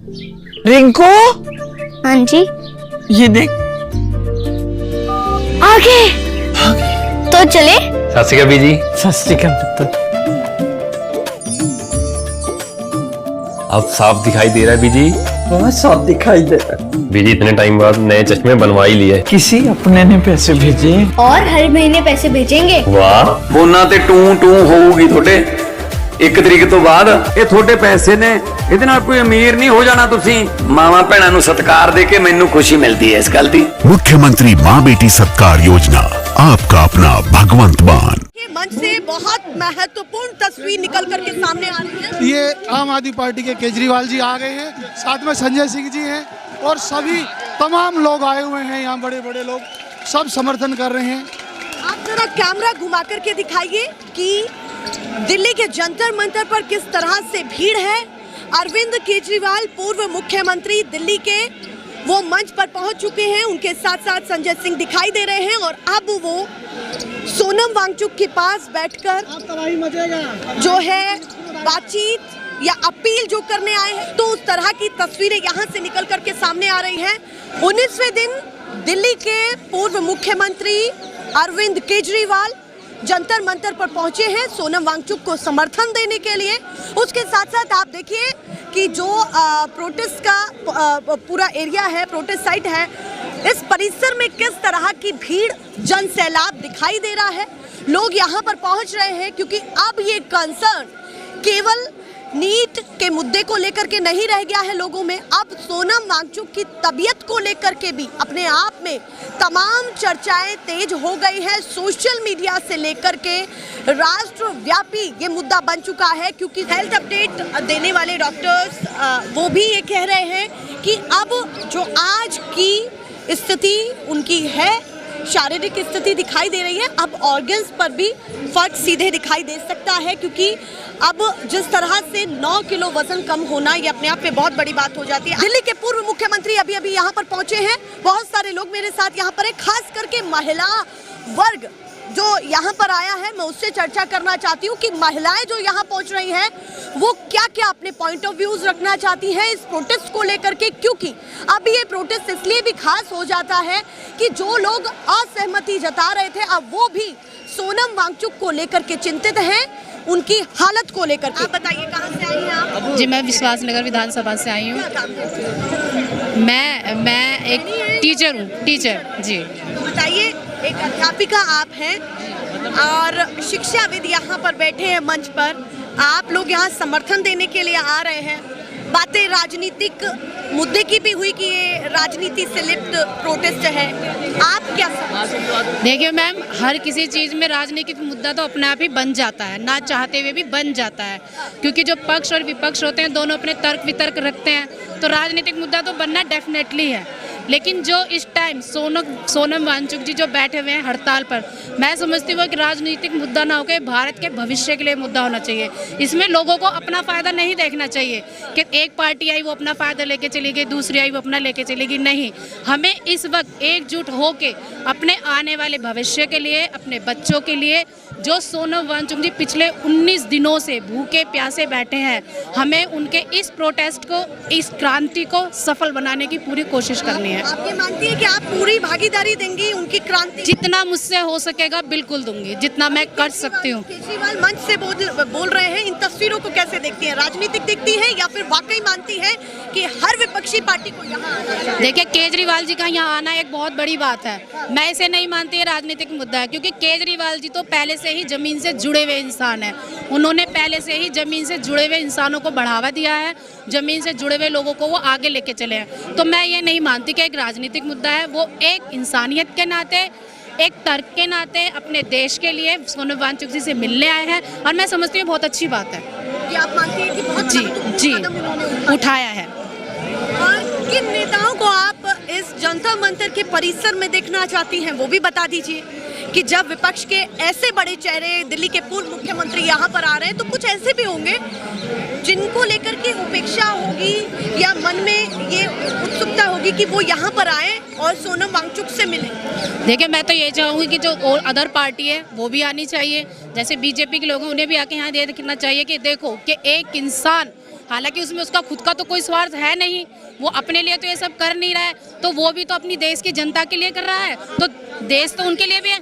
रिंकू, हाँ जी, ये देख। आगे तो चले। सत श्री अकाल बीजी। सत श्री अकाल पुत्र। अब साफ दिखाई दे रहा है बीजी। बहुत साफ दिखाई दे रहा है। बीजी इतने टाइम बाद नए चश्मे बनवा ही लिए। किसी अपने ने पैसे भेजे और हर महीने पैसे भेजेंगे। वाह, ਫੋਨਾਂ ਤੇ ਟੂ ਟੂ ਹੋਊਗੀ ਤੁਹਾਡੇ 1 ਤਰੀਕ ਤੋਂ ਬਾਅਦ। ਇਹ ਤੁਹਾਡੇ ਪੈਸੇ ਨੇ, ਇਹਦੇ ਨਾਲ ਕੋਈ ਅਮੀਰ ਨਹੀਂ ਹੋ ਜਾਣਾ ਤੁਸੀਂ। ਮਾਵਾਂ ਭੈਣਾਂ ਨੂੰ ਸਤਿਕਾਰ ਦੇ ਕੇ ਮੈਨੂੰ ਖੁਸ਼ੀ ਮਿਲਦੀ ਹੈ ਇਸ ਗੱਲ ਦੀ। मुख्यमंत्री माँ बेटी सत्कार योजना, आपका अपना भगवंत मान। मंच से बहुत महत्वपूर्ण तस्वीर निकल करके सामने आ रही है। ये आम आदमी पार्टी के केजरीवाल जी आ गए हैं, साथ में संजय सिंह जी हैं और सभी तमाम लोग आए हुए हैं। यहाँ बड़े बड़े लोग सब समर्थन कर रहे हैं। आप जरा कैमरा घुमा करके दिखाइए कि दिल्ली के जंतर मंतर पर किस तरह से भीड़ है। अरविंद केजरीवाल पूर्व मुख्यमंत्री दिल्ली के वो मंच पर पहुंच चुके हैं। उनके साथ साथ संजय सिंह दिखाई दे रहे हैं और अब वो सोनम वांगचुक के पास बैठकर जो है बातचीत या अपील जो करने आए हैं, तो उस तरह की तस्वीरें यहाँ से निकल करके सामने आ रही हैं। 19वें दिन दिल्ली के पूर्व मुख्यमंत्री अरविंद केजरीवाल जंतर मंतर पर पहुंचे हैं सोनम वांगचुक को समर्थन देने के लिए। उसके साथ साथ आप देखिए कि जो प्रोटेस्ट का पूरा एरिया है, प्रोटेस्ट साइट है, इस परिसर में किस तरह की भीड़, जन सैलाब दिखाई दे रहा है। लोग यहाँ पर पहुंच रहे हैं क्योंकि अब ये कंसर्न केवल नीट के मुद्दे को लेकर के नहीं रह गया है लोगों में। अब सोनम वांगचुक की तबीयत को लेकर के भी अपने आप में तमाम चर्चाएं तेज हो गई है। सोशल मीडिया से लेकर के राष्ट्रव्यापी ये मुद्दा बन चुका है क्योंकि हेल्थ अपडेट देने वाले डॉक्टर्स वो भी ये कह रहे हैं कि अब जो आज की स्थिति उनकी है, शारीरिक स्थिति दिखाई दे रही है, अब ऑर्गन्स पर भी फर्क सीधे दिखाई दे सकता है क्योंकि अब जिस तरह से 9 किलो वजन कम होना ये अपने आप में बहुत बड़ी बात हो जाती है। दिल्ली के पूर्व मुख्यमंत्री अभी अभी यहाँ पर पहुंचे हैं। बहुत सारे लोग मेरे साथ यहाँ पर है, खास करके महिला वर्ग जो यहाँ पर आया है। मैं उससे चर्चा करना चाहती हूँ कि महिलाएं जो यहाँ पहुँच रही हैं वो क्या क्या अपने पॉइंट ऑफ व्यूज रखना चाहती हैं इस प्रोटेस्ट को लेकर के, क्योंकि अब ये प्रोटेस्ट इसलिए भी खास हो जाता है कि जो लोग असहमति जता रहे थे अब वो भी सोनम वांगचुक को लेकर के चिंतित हैं, उनकी हालत को लेकर के। आप बताइए कहाँ से आई हैं आप? जी, मैं विश्वासनगर विधानसभा से आई हूँ। मैं एक टीचर हूँ, टीचर जी। तो बताइए, एक अध्यापिका आप हैं और शिक्षाविद यहाँ पर बैठे हैं मंच पर, आप लोग यहाँ समर्थन देने के लिए आ रहे हैं। बातें राजनीतिक मुद्दे की भी हुई कि ये राजनीति से लिप्त प्रोटेस्ट है, आप क्या समझते हैं? देखिए मैम, हर किसी चीज़ में राजनीतिक मुद्दा तो अपने आप ही बन जाता है, ना चाहते हुए भी बन जाता है, क्योंकि जो पक्ष और विपक्ष होते हैं दोनों अपने तर्क वितर्क रखते हैं, तो राजनीतिक मुद्दा तो बनना डेफिनेटली है। लेकिन जो इस टाइम सोनम वांगचुक जी जो बैठे हुए हैं हड़ताल पर, मैं समझती हूँ कि राजनीतिक मुद्दा ना होकर भारत के भविष्य के लिए मुद्दा होना चाहिए। इसमें लोगों को अपना फ़ायदा नहीं देखना चाहिए कि एक पार्टी आई वो अपना फ़ायदा लेके चली गई, दूसरी आई वो अपना लेके चलेगी। नहीं, हमें इस वक्त एकजुट होके अपने आने वाले भविष्य के लिए, अपने बच्चों के लिए, जो सोनम वांगचुक जी पिछले 19 दिनों से भूखे प्यासे बैठे हैं, हमें उनके इस प्रोटेस्ट को, इस क्रांति को सफल बनाने की पूरी कोशिश करनी है। आप ये मानती है कि आप पूरी भागीदारी देंगी उनकी क्रांति? जितना मुझसे हो सकेगा बिल्कुल दूंगी, जितना मैं कर सकती हूँ। केजरीवाल मंच से बोल रहे हैं, इन तस्वीरों को कैसे देखती हैं? राजनीतिक देखती हैं या फिर वाकई मानती हैं कि हर विपक्षी पार्टी को यहाँ आना चाहिए? देखिए, केजरीवाल जी का यहाँ आना एक बहुत बड़ी बात है। मैं इसे नहीं मानती है राजनीतिक मुद्दा है, क्योंकि केजरीवाल जी तो पहले से ही जमीन से जुड़े हुए इंसान हैं। उन्होंने पहले से ही जमीन से जुड़े हुए इंसानों को बढ़ावा दिया है, जमीन से जुड़े हुए लोगों को वो आगे लेके चले हैं। तो मैं ये नहीं मानती कि एक राजनीतिक मुद्दा है, वो एक इंसानियत के नाते, एक तर्क के नाते अपने देश के लिए सोनम वांगचुक जी से मिलने आए हैं और मैं समझती हूँ बहुत अच्छी बात है। कि आप मानती हैं कि बहुत जी कदम उन्होंने उठाया है। और किन नेताओं को आप इस जंतर मंतर के परिसर में देखना चाहती हैं वो भी बता दीजिए कि जब विपक्ष के ऐसे बड़े चेहरे, दिल्ली के पूर्व मुख्यमंत्री यहाँ पर आ रहे हैं तो कुछ ऐसे भी होंगे जिनको लेकर के उपेक्षा होगी या मन में ये उत्सुकता होगी कि वो यहाँ पर आए और सोनम वांगचुक से मिले। देखिए, मैं तो ये चाहूँगी कि जो और अदर पार्टी है वो भी आनी चाहिए, जैसे बीजेपी के लोग हैं उन्हें भी आके यहाँ देखना चाहिए कि देखो कि एक इंसान हालांकि उसमें उसका खुद का तो कोई स्वार्थ है नहीं, वो अपने लिए तो ये सब कर नहीं रहा है, तो वो भी तो अपनी देश की जनता के लिए कर रहा है, तो देश तो उनके लिए भी है,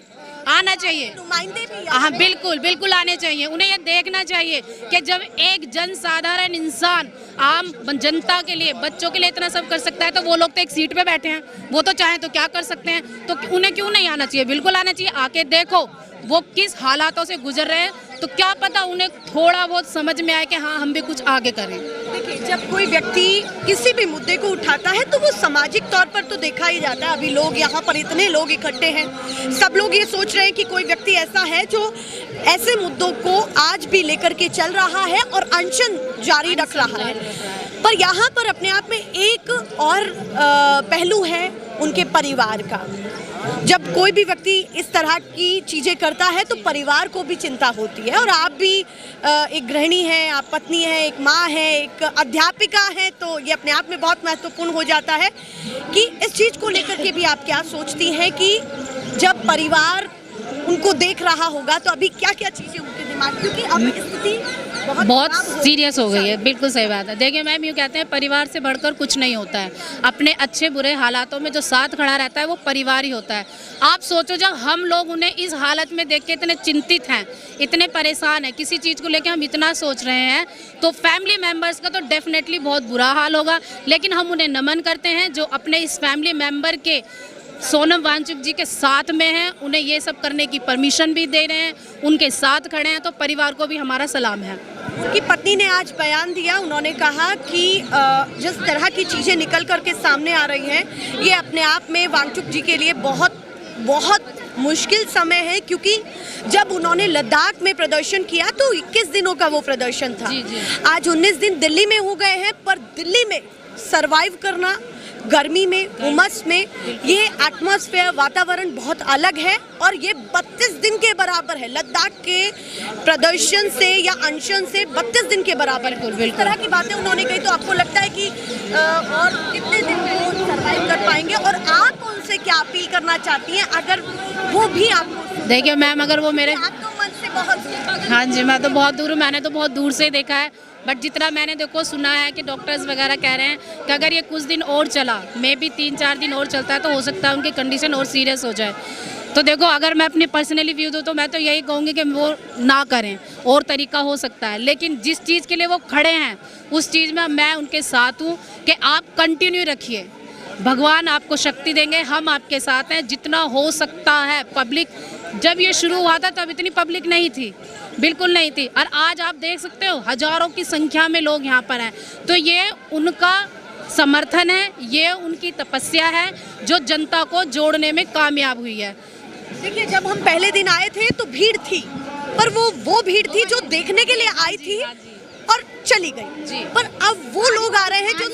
आना चाहिए नुमाइंदे भी हाँ बिल्कुल बिल्कुल आने चाहिए। उन्हें ये देखना चाहिए कि जब एक जनसाधारण इंसान आम जनता के लिए, बच्चों के लिए इतना सब कर सकता है, तो वो लोग तो एक सीट पे बैठे हैं, वो तो चाहे तो क्या कर सकते हैं, तो उन्हें क्यों नहीं आना चाहिए? बिल्कुल आना चाहिए। आके देखो वो किस हालातों से गुजर रहे हैं, तो क्या पता उन्हें थोड़ा बहुत समझ में आए कि हाँ हम भी कुछ आगे करें। देखिए, जब कोई व्यक्ति किसी भी मुद्दे को उठाता है तो वो सामाजिक तौर पर तो देखा ही जाता है। अभी लोग यहाँ पर इतने लोग इकट्ठे हैं, सब लोग ये सोच रहे हैं कि कोई व्यक्ति ऐसा है जो ऐसे मुद्दों को आज भी लेकर के चल रहा है और अनशन जारी रख रहा है। पर यहाँ पर अपने आप में एक और पहलू है उनके परिवार का। जब कोई भी व्यक्ति इस तरह की चीज़ें करता है तो परिवार को भी चिंता होती है, और आप भी एक गृहिणी हैं, आप पत्नी हैं, एक माँ हैं, एक अध्यापिका हैं, तो ये अपने आप में बहुत महत्वपूर्ण हो जाता है कि इस चीज़ को लेकर के भी आप क्या सोचती हैं कि जब परिवार उनको देख रहा होगा तो अभी क्या क्या चीज़ें उनके दिमाग, क्योंकि अब स्थिति बहुत सीरियस हो गई है। बिल्कुल सही बात है। देखिए मैम, यूँ कहते हैं परिवार से बढ़कर कुछ नहीं होता है। अपने अच्छे बुरे हालातों में जो साथ खड़ा रहता है वो परिवार ही होता है। आप सोचो, जब हम लोग उन्हें इस हालत में देख के इतने चिंतित हैं, इतने परेशान हैं, किसी चीज़ को लेकर हम इतना सोच रहे हैं, तो फैमिली मेम्बर्स का तो डेफिनेटली बहुत बुरा हाल होगा। लेकिन हम उन्हें नमन करते हैं जो अपने इस फैमिली मेम्बर के सोनम वांगचुक जी के साथ में हैं, उन्हें ये सब करने की परमिशन भी दे रहे हैं, उनके साथ खड़े हैं, तो परिवार को भी हमारा सलाम है। उनकी पत्नी ने आज बयान दिया, उन्होंने कहा कि जिस तरह की चीज़ें निकल कर के सामने आ रही हैं, ये अपने आप में वांगचुक जी के लिए बहुत बहुत मुश्किल समय है, क्योंकि जब उन्होंने लद्दाख में प्रदर्शन किया तो 21 दिनों का वो प्रदर्शन था। आज 19 दिन दिल्ली में हो गए हैं, पर दिल्ली में सरवाइव करना, गर्मी में, उमस में, ये एटमॉस्फेयर, वातावरण बहुत अलग है, और ये 32 दिन के बराबर है। लद्दाख के प्रदर्शन से या अनशन से 32 दिन के बराबर है। इस तरह की बातें उन्होंने कही, तो आपको लगता है कि और कितने दिन वो सर्वाइव कर पाएंगे, और आप उनसे क्या अपील करना चाहती हैं अगर वो भी आपको? देखिए मैम, अगर वो मेरे, आप तो मन से बहुत, हाँ जी, मैं तो बहुत दूर हूँ, मैंने तो बहुत दूर से देखा है, बट जितना मैंने देखो सुना है कि डॉक्टर्स वगैरह कह रहे हैं कि अगर ये कुछ दिन और चला, मे भी 3-4 दिन और चलता है, तो हो सकता है उनकी कंडीशन और सीरियस हो जाए। तो देखो, अगर मैं अपनी पर्सनली व्यू दूँ तो मैं तो यही कहूँगी कि वो ना करें, और तरीका हो सकता है, लेकिन जिस चीज़ के लिए वो खड़े हैं उस चीज़ में मैं उनके साथ हूँ कि आप कंटिन्यू रखिए, भगवान आपको शक्ति देंगे, हम आपके साथ हैं, जितना हो सकता है। पब्लिक जब ये शुरू हुआ था तब इतनी पब्लिक नहीं थी, बिल्कुल नहीं थी, और आज आप देख सकते हो हजारों की संख्या में लोग यहाँ पर हैं, तो ये उनका समर्थन है, ये उनकी तपस्या है जो जनता को जोड़ने में कामयाब हुई है। देखिए, जब हम पहले दिन आए थे तो भीड़ थी, पर वो भीड़ थी जो देखने के लिए आई थी और चली गई, पर अब वो लोग आ रहे हैं जो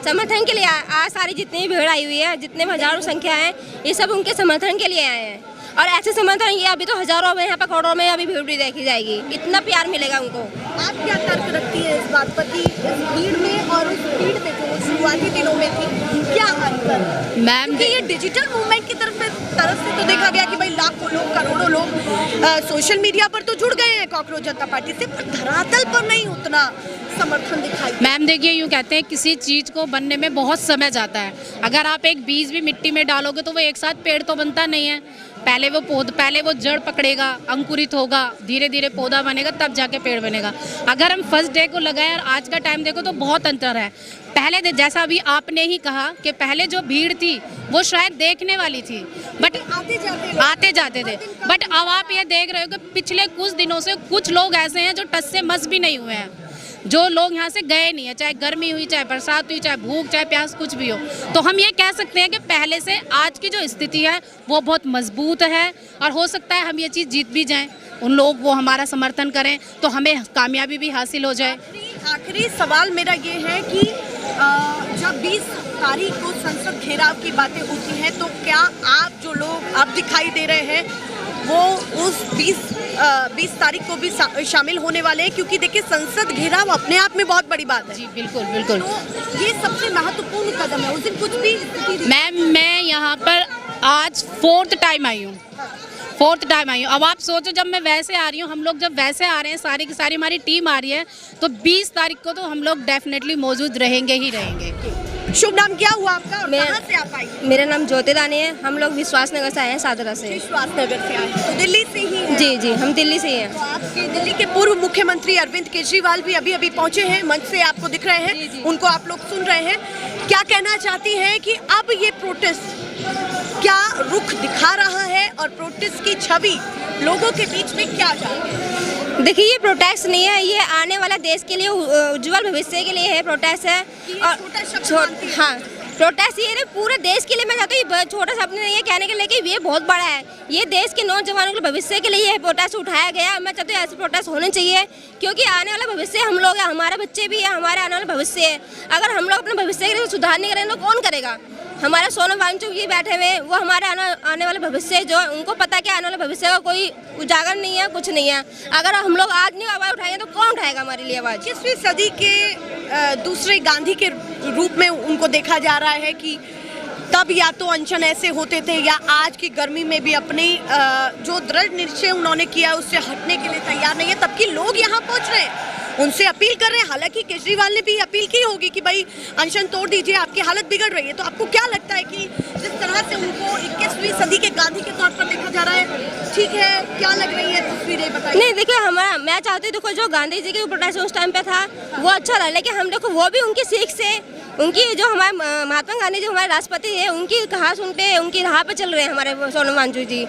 समर्थन के लिए आज सारी जितनी भीड़ आई हुई है, जितने हजारों संख्या है, ये सब उनके समर्थन के लिए आए हैं, और ऐसे समर्थन ये अभी तो हजारों में, यहाँ पर करोड़ों में अभी भीड़ भी देखी जाएगी, इतना प्यार मिलेगा उनको। आप क्या तर्क रखती है इस बात पर कि इस भीड़ में और उस भीड़ में जो शुरुआती दिनों में थी, क्या अंतर? मैम, ये डिजिटल मूवमेंट की तरफ से तो देखा गया कि भाई लाखों लोग, करोड़ों लोग सोशल मीडिया पर तो जुड़ गए हैं कॉकरोच जनता पार्टी से, पर धरातल पर नहीं उतना समर्थन दिखाई। मैम देखिए, यूँ कहते हैं किसी चीज़ को बनने में बहुत समय जाता है। अगर आप एक बीज भी मिट्टी में डालोगे तो वो एक साथ पेड़ तो बनता नहीं है, पहले वो जड़ पकड़ेगा, अंकुरित होगा, धीरे धीरे पौधा बनेगा, तब जाके पेड़ बनेगा। अगर हम फर्स्ट डे को लगाए और आज का टाइम देखो तो बहुत अंतर है। पहले जैसा अभी आपने ही कहा कि पहले जो भीड़ थी वो शायद देखने वाली थी, बट आते जाते थे, बट अब आप ये देख रहे हो कि पिछले कुछ दिनों से कुछ लोग ऐसे हैं जो टस से मस भी नहीं हुए हैं, जो लोग यहाँ से गए नहीं है, चाहे गर्मी हुई, चाहे बरसात हुई, चाहे भूख, चाहे प्यास, कुछ भी हो। तो हम ये कह सकते हैं कि पहले से आज की जो स्थिति है वो बहुत मजबूत है, और हो सकता है हम ये चीज़ जीत भी जाएं, उन लोग वो हमारा समर्थन करें तो हमें कामयाबी भी हासिल हो जाए। आखिरी सवाल मेरा ये है कि जब 20 तारीख को संसद घेराव की बातें होती हैं, तो क्या आप जो लोग अब दिखाई दे रहे हैं वो उस 20 तारीख को भी शामिल होने वाले हैं? क्योंकि देखिए, संसद घेराव अपने आप में बहुत बड़ी बात है। जी बिल्कुल बिल्कुल, तो ये सबसे महत्वपूर्ण कदम है। उस दिन कुछ भी मैम, मैं यहाँ पर आज 4th टाइम आई हूँ। 4th टाइम आई हूँ। अब आप सोचो, जब मैं वैसे आ रही हूँ, हम लोग जब वैसे आ रहे हैं, सारी की सारी हमारी टीम आ रही है, तो 20 तारीख को तो हम लोग डेफिनेटली मौजूद रहेंगे ही रहेंगे। शुभ नाम क्या हुआ आपका और मैं- कहाँ से आप आई? मेरा नाम ज्योति रानी है। हम लोग विश्वास नगर से आए हैं, सादरा से। विश्वास नगर से आए हैं। तो दिल्ली से ही है? जी जी, हम दिल्ली से ही हैं। तो आपके दिल्ली के पूर्व मुख्यमंत्री अरविंद केजरीवाल भी अभी अभी पहुंचे हैं, मंच से आपको दिख रहे हैं, उनको आप लोग सुन रहे हैं। क्या कहना चाहती हैं कि अब ये प्रोटेस्ट क्या रुख दिखा रहा है और प्रोटेस्ट की छवि लोगों के बीच में क्या जा रही है? देखिए, ये प्रोटेस्ट नहीं है, ये आने वाला देश के लिए, उज्जवल भविष्य के लिए है प्रोटेस्ट है। ये छोटा शब्द मानती हैं? हाँ, प्रोटेस्ट ये पूरे देश के लिए। मैं चाहती हूँ, छोटा शब्द नहीं है कहने के लिए कि ये बहुत बड़ा है। ये देश के नौजवानों के भविष्य के लिए ये प्रोटेस्ट उठाया गया। मैं चाहती हूँ ऐसे प्रोटेस्ट होने चाहिए, क्योंकि आने वाला भविष्य हम लोग हैं, हमारे बच्चे भी हैं, हमारे आने वाला भविष्य है। अगर हम लोग अपने भविष्य के लिए सुधार नहीं करेंगे तो कौन करेगा? हमारे सोनम वांगचुक जी बैठे हुए, वो हमारे आने वाले भविष्य, जो उनको पता है कि आने वाले भविष्य का कोई उजागर नहीं है, कुछ नहीं है। अगर हम लोग आज नहीं आवाज़ उठाएंगे तो कौन उठाएगा हमारे लिए आवाज़? 21वीं सदी के दूसरे गांधी के रूप में उनको देखा जा रहा है कि तब या तो अनशन ऐसे होते थे, या आज की गर्मी में भी अपनी जो दृढ़ निश्चय उन्होंने किया उससे हटने के लिए तैयार नहीं है। तब कि लोग यहाँ पहुँच रहे हैं, उनसे अपील कर रहे हैं। हालांकि केजरीवाल ने भी अपील की होगी कि भाई अनशन तोड़ दीजिए, आपकी हालत बिगड़ रही है। तो आपको क्या लगता है कि जिस तरह से उनको 21वीं सदी के गांधी के तौर पर देखा जा रहा है, ठीक है? क्या लग रही है तस्वीरें, बताइए। नहीं, देखिए, मैं चाहती हूँ, देखो, जो गांधी जी के प्रोटेस्ट उस टाइम पे था वो अच्छा रहा, लेकिन हम देखो वो भी उनकी सीख से, उनकी जो हमारे महात्मा गांधी जो हमारे राष्ट्रपति है, उनकी कहा सुन पे, उनकी राह पे चल रहे हैं हमारे सोनम वांगचुक जी।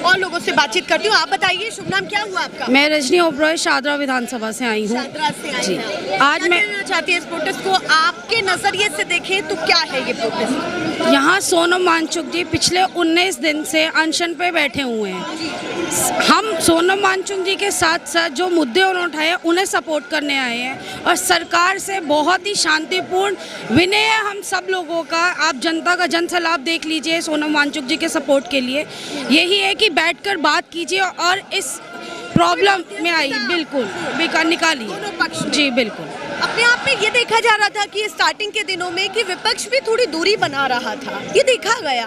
और लोगों से बातचीत करती हूँ। आप बताइए, शुभ नाम क्या हुआ आपका? मैं रजनी ओबरॉय शादरा विधानसभा से आई हूँ। शादरा से आई जी। हैं। आज क्या मैं कहना चाहती है इस प्रोटेस्ट को? आपके नजरिए से देखें तो क्या है ये प्रोटेस्ट? यहाँ सोनम वांगचुक जी पिछले 19 दिन से अनशन पे बैठे हुए हैं। हम सोनम वांगचुक जी के साथ साथ जो मुद्दे उन्होंने उठाए उन्हें सपोर्ट करने आए हैं, और सरकार से बहुत ही शांतिपूर्ण विनय है हम सब लोगों का। आप जनता का जनसलाब देख लीजिए सोनम वांगचुक जी के सपोर्ट के लिए। यही है कि बैठकर बात कीजिए और इस प्रॉब्लम में आई बिल्कुल निकालिए। जी बिल्कुल। अपने आप में ये देखा जा रहा था कि स्टार्टिंग के दिनों में कि विपक्ष भी थोड़ी दूरी बना रहा था, ये देखा गया,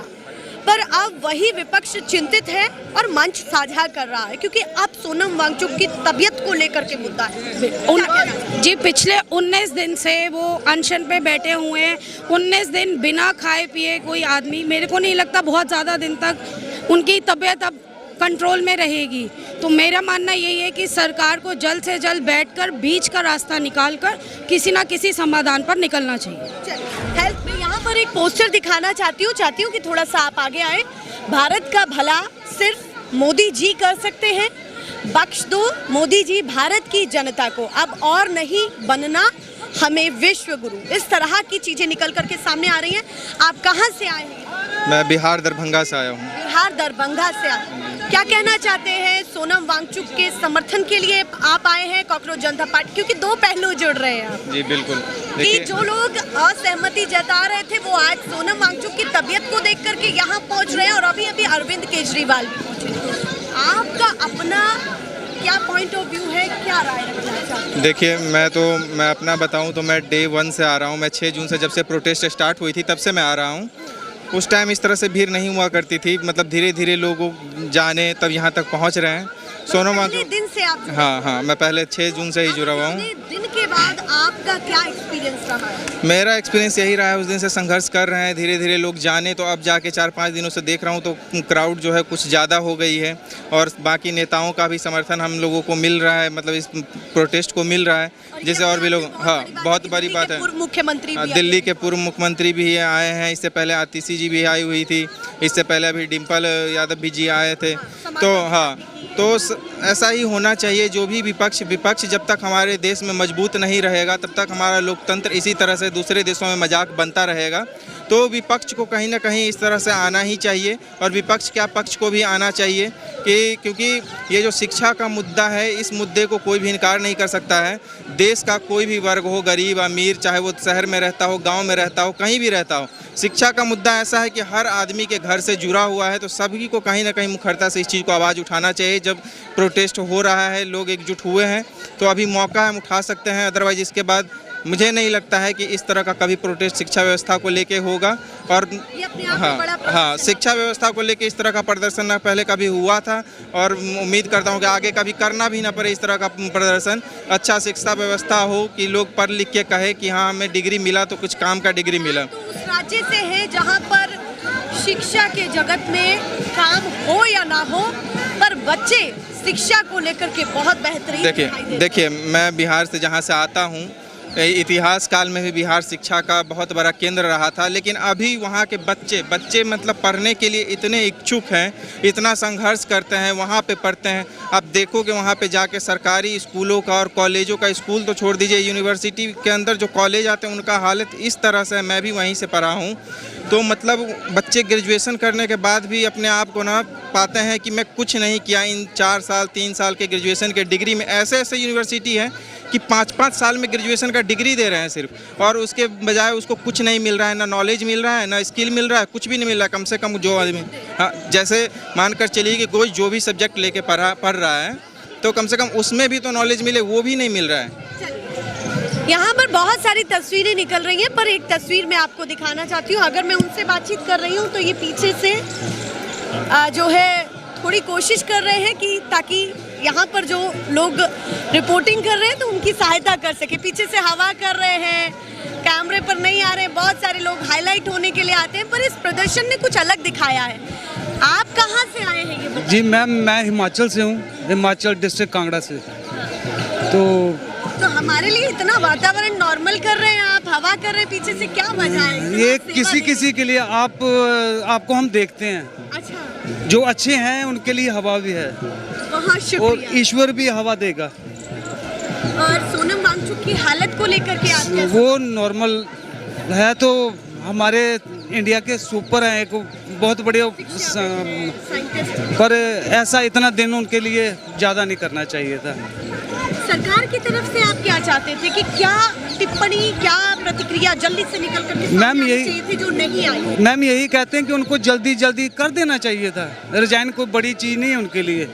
पर अब वही विपक्ष चिंतित है और मंच साझा कर रहा है, क्योंकि अब सोनम वांगचुक की तबीयत को लेकर के मुद्दा है। जी, पिछले 19 दिन से वो अनशन पे बैठे हुए हैं। 19 दिन बिना खाए पिए कोई आदमी, मेरे को नहीं लगता बहुत ज़्यादा दिन तक उनकी तबीयत अब कंट्रोल में रहेगी। तो मेरा मानना यही है कि सरकार को जल्द से जल्द बैठकर बीच का रास्ता निकालकर किसी ना किसी समाधान पर निकलना चाहिए। हेल्थ में यहाँ पर एक पोस्टर दिखाना चाहती हूँ कि थोड़ा सा आप आगे आए। भारत का भला सिर्फ मोदी जी कर सकते हैं, बख्श दो मोदी जी भारत की जनता को, अब और नहीं बनना हमें विश्व गुरु। इस तरह की चीजें निकल करके सामने आ रही हैं। आप कहाँ से आए हैं? मैं बिहार दरभंगा से आया हूँ। बिहार दरभंगा से आए हैं। क्या कहना चाहते हैं? सोनम वांगचुक के समर्थन के लिए आप आए हैं, कॉकरोच जनता पार्टी, क्योंकि दो पहलू जुड़ रहे हैं। जी बिल्कुल। कि जो लोग असहमति जता रहे थे वो आज सोनम वांगचुक की तबीयत को देख करके यहाँ पहुँच रहे हैं, और अभी अभी अरविंद केजरीवाल भी पहुँचे। आपका अपना क्या पॉइंट ऑफ व्यू है, क्या राय रखना चाहते हैं? देखिए, मैं अपना बताऊं तो मैं डे 1 से आ रहा हूं। मैं 6 जून से, जब से प्रोटेस्ट स्टार्ट हुई थी तब से मैं आ रहा हूं। उस टाइम इस तरह से भीड़ नहीं हुआ करती थी, मतलब धीरे धीरे लोग जाने तब यहाँ तक पहुँच रहे हैं। सोनम वांगचुक दिन से आप? हाँ, मैं पहले 6 जून से ही जुड़ा हुआ हूँ। दिन के बाद आपका क्या एक्सपीरियंस रहा है? मेरा एक्सपीरियंस यही रहा है, उस दिन से संघर्ष कर रहे हैं, धीरे धीरे लोग जाने। तो अब जाके 4-5 दिनों से देख रहा हूँ तो क्राउड जो है कुछ ज़्यादा हो गई है, और बाकी नेताओं का भी समर्थन हम लोगों को मिल रहा है, मतलब इस प्रोटेस्ट को मिल रहा है, जिससे और भी लोग, हाँ, बहुत बड़ी बात है। मुख्यमंत्री दिल्ली के पूर्व मुख्यमंत्री भी आए हैं, इससे पहले आतिशी जी भी आई हुई थी, इससे पहले अभी डिम्पल यादव भी जी आए थे। तो हाँ, तो ऐसा ही होना चाहिए। जो भी विपक्ष जब तक हमारे देश में मजबूत नहीं रहेगा तब तक हमारा लोकतंत्र इसी तरह से दूसरे देशों में मजाक बनता रहेगा। तो विपक्ष को कहीं ना कहीं इस तरह से आना ही चाहिए, और विपक्ष क्या पक्ष को भी आना चाहिए कि क्योंकि ये जो शिक्षा का मुद्दा है, इस मुद्दे को कोई भी इनकार नहीं कर सकता है। देश का कोई भी वर्ग हो, गरीब अमीर, चाहे वो शहर में रहता हो, गाँव में रहता हो, कहीं भी रहता हो, शिक्षा का मुद्दा ऐसा है कि हर आदमी के घर से जुड़ा हुआ है। तो सभी को कहीं ना कहीं मुखरता से इस चीज़ को आवाज़ उठाना चाहिए। जब प्रोटेस्ट हो रहा है, लोग एकजुट हुए हैं, तो अभी मौका है, हम उठा सकते हैं। अदरवाइज इसके बाद मुझे नहीं लगता है कि इस तरह का कभी प्रोटेस्ट शिक्षा व्यवस्था को लेके होगा। और ये अपने आप में बड़ा हाँ हाँ, शिक्षा व्यवस्था को लेके इस तरह का प्रदर्शन ना पहले कभी हुआ था, और उम्मीद करता हूँ कि आगे कभी करना भी ना पड़े इस तरह का प्रदर्शन। अच्छा शिक्षा व्यवस्था हो कि लोग पढ़ लिख के कहे कि हाँ हमें डिग्री मिला तो कुछ काम का डिग्री मिला। तो उस राज्य से है जहाँ पर शिक्षा के जगत में काम हो या ना हो, पर बच्चे शिक्षा को लेकर के बहुत बेहतरीन दिखाई दे रहे हैं। देखिए मैं बिहार से जहाँ से आता हूँ, इतिहास काल में भी बिहार शिक्षा का बहुत बड़ा केंद्र रहा था, लेकिन अभी वहाँ के बच्चे मतलब पढ़ने के लिए इतने इच्छुक हैं, इतना संघर्ष करते हैं, वहाँ पे पढ़ते हैं। आप देखो कि वहाँ पे जाके सरकारी स्कूलों का और कॉलेजों का, स्कूल तो छोड़ दीजिए, यूनिवर्सिटी के अंदर जो कॉलेज आते हैं उनका हालत इस तरह से है। मैं भी वहीं से पढ़ा हूँ, तो मतलब बच्चे ग्रेजुएशन करने के बाद भी अपने आप को ना पाते हैं कि मैं कुछ नहीं किया इन 4 साल 3 साल के ग्रेजुएशन के डिग्री में। ऐसे ऐसे यूनिवर्सिटी है कि 5-5 साल में ग्रेजुएशन का डिग्री दे रहे हैं सिर्फ, और उसके बजाय उसको कुछ नहीं मिल रहा है, ना नॉलेज मिल रहा है, ना स्किल मिल रहा है, कुछ भी नहीं मिल रहा है। कम से कम जो आदमी हाँ जैसे मानकर चलिए कि कोई जो भी सब्जेक्ट लेके पढ़ रहा है तो कम से कम उसमें भी तो नॉलेज मिले, वो भी नहीं मिल रहा है। यहाँ पर बहुत सारी तस्वीरें निकल रही हैं, पर एक तस्वीर मैं आपको दिखाना चाहती हूँ। अगर मैं उनसे बातचीत कर रही हूँ तो ये पीछे से जो है थोड़ी कोशिश कर रहे हैं कि ताकि यहाँ पर जो लोग रिपोर्टिंग कर रहे हैं तो उनकी सहायता कर सके। पीछे से हवा कर रहे हैं, कैमरे पर नहीं आ रहे हैं, बहुत सारे लोग हाईलाइट होने के लिए आते हैं, पर इस प्रदर्शन ने कुछ अलग दिखाया है। आप कहाँ से आए हैं ये बताइए? जी मैम, मैं हिमाचल से हूँ, हिमाचल डिस्ट्रिक्ट कांगड़ा से। तो हमारे लिए इतना वातावरण नॉर्मल कर रहे हैं आप, हवा कर रहे हैं, पीछे से क्या वजह है? ये किसी के लिए आपको हम देखते हैं। अच्छा, जो अच्छे हैं उनके लिए हवा भी है, बहुत शुक्रिया। और ईश्वर भी हवा देगा। और सोनम वांगचुक की हालत को लेकर के आप कैसे? वो नॉर्मल है, तो हमारे इंडिया के सुपर हैं, एक बहुत बड़े साइंटिस्ट, पर ऐसा इतना दिन उनके लिए ज़्यादा नहीं करना चाहिए था। सरकार की तरफ से आप क्या चाहते थे कि क्या टिप्पणी, क्या प्रतिक्रिया जल्दी से निकल करके मैम यही चाहिए थी जो नहीं आई? मैम यही कहते हैं कि उनको जल्दी कर देना चाहिए था। रिजाइन कोई बड़ी चीज़ नहीं है उनके लिए,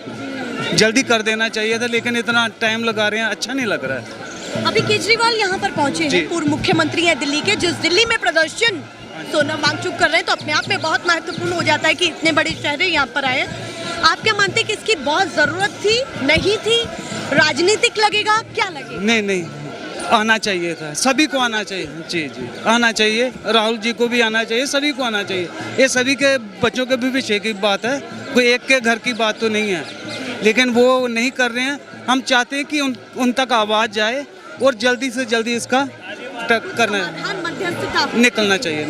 जल्दी कर देना चाहिए था, लेकिन इतना टाइम लगा रहे हैं, अच्छा नहीं लग रहा है। अभी केजरीवाल यहाँ पर पहुँचे हैं, पूर्व मुख्यमंत्री हैं दिल्ली के, जिस दिल्ली में प्रदर्शन सोनम वांगचुक कर रहे हैं, तो अपने आप में बहुत महत्वपूर्ण हो जाता है कि इतने बड़े शहर यहाँ पर आए। आप क्या मानते हैं कि इसकी बहुत जरूरत थी, नहीं थी, राजनीतिक लगेगा, क्या लगेगा? नहीं, आना चाहिए था, सभी को आना चाहिए। जी आना चाहिए, राहुल जी को भी आना चाहिए, सभी को आना चाहिए। ये सभी के बच्चों के भी विषय की बात है, कोई एक के घर की बात तो नहीं है, लेकिन वो नहीं कर रहे हैं। हम चाहते हैं कि उन तक आवाज़ जाए और जल्दी से जल्दी इसका करना, निकलना चाहिए।